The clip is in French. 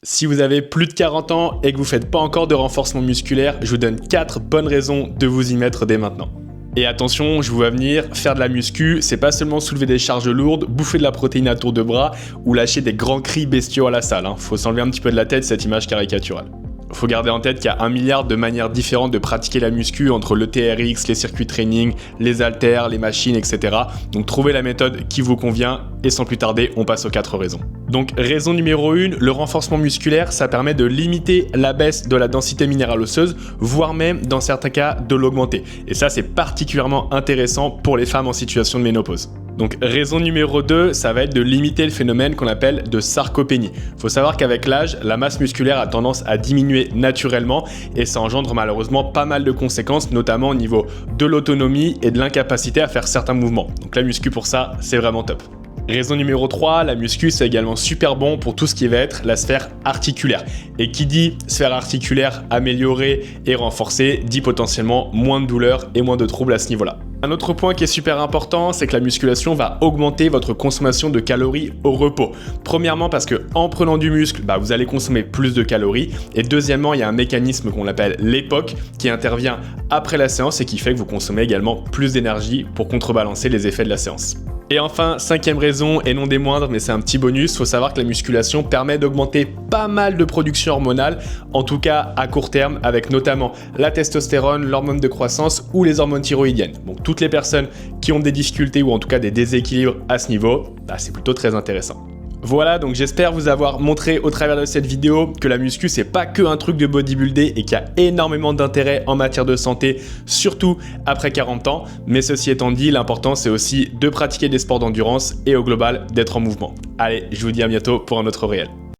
Si vous avez plus de 40 ans et que vous ne faites pas encore de renforcement musculaire, je vous donne 4 bonnes raisons de vous y mettre dès maintenant. Et attention, je vous vois venir, faire de la muscu, c'est pas seulement soulever des charges lourdes, bouffer de la protéine à tour de bras ou lâcher des grands cris bestiaux à la salle. Faut s'enlever un petit peu de la tête cette image caricaturale. Faut garder en tête qu'il y a 1 milliard de manières différentes de pratiquer la muscu entre le TRX, les circuits training, les haltères, les machines, etc. Donc trouvez la méthode qui vous convient et sans plus tarder, on passe aux 4 raisons. Donc raison numéro 1, le renforcement musculaire, ça permet de limiter la baisse de la densité minérale osseuse, voire même dans certains cas de l'augmenter. Et ça, c'est particulièrement intéressant pour les femmes en situation de ménopause. Donc raison numéro 2, ça va être de limiter le phénomène qu'on appelle de sarcopénie. Il faut savoir qu'avec l'âge, la masse musculaire a tendance à diminuer naturellement et ça engendre malheureusement pas mal de conséquences, notamment au niveau de l'autonomie et de l'incapacité à faire certains mouvements. Donc la muscu pour ça, c'est vraiment top. Raison numéro 3, la muscu c'est également super bon pour tout ce qui va être la sphère articulaire. Et qui dit sphère articulaire améliorée et renforcée, dit potentiellement moins de douleurs et moins de troubles à ce niveau-là. Un autre point qui est super important, c'est que la musculation va augmenter votre consommation de calories au repos. Premièrement parce que en prenant du muscle, vous allez consommer plus de calories. Et deuxièmement, il y a un mécanisme qu'on appelle l'EPOC qui intervient après la séance et qui fait que vous consommez également plus d'énergie pour contrebalancer les effets de la séance. Et enfin, 5e raison, et non des moindres, mais c'est un petit bonus, faut savoir que la musculation permet d'augmenter pas mal de production hormonale, en tout cas à court terme, avec notamment la testostérone, l'hormone de croissance ou les hormones thyroïdiennes. Donc toutes les personnes qui ont des difficultés ou en tout cas des déséquilibres à ce niveau, c'est plutôt très intéressant. Voilà, donc j'espère vous avoir montré au travers de cette vidéo que la muscu c'est pas que un truc de bodybuilder et qu'il y a énormément d'intérêt en matière de santé, surtout après 40 ans. Mais ceci étant dit, l'important c'est aussi de pratiquer des sports d'endurance et au global d'être en mouvement. Allez, je vous dis à bientôt pour un autre réel.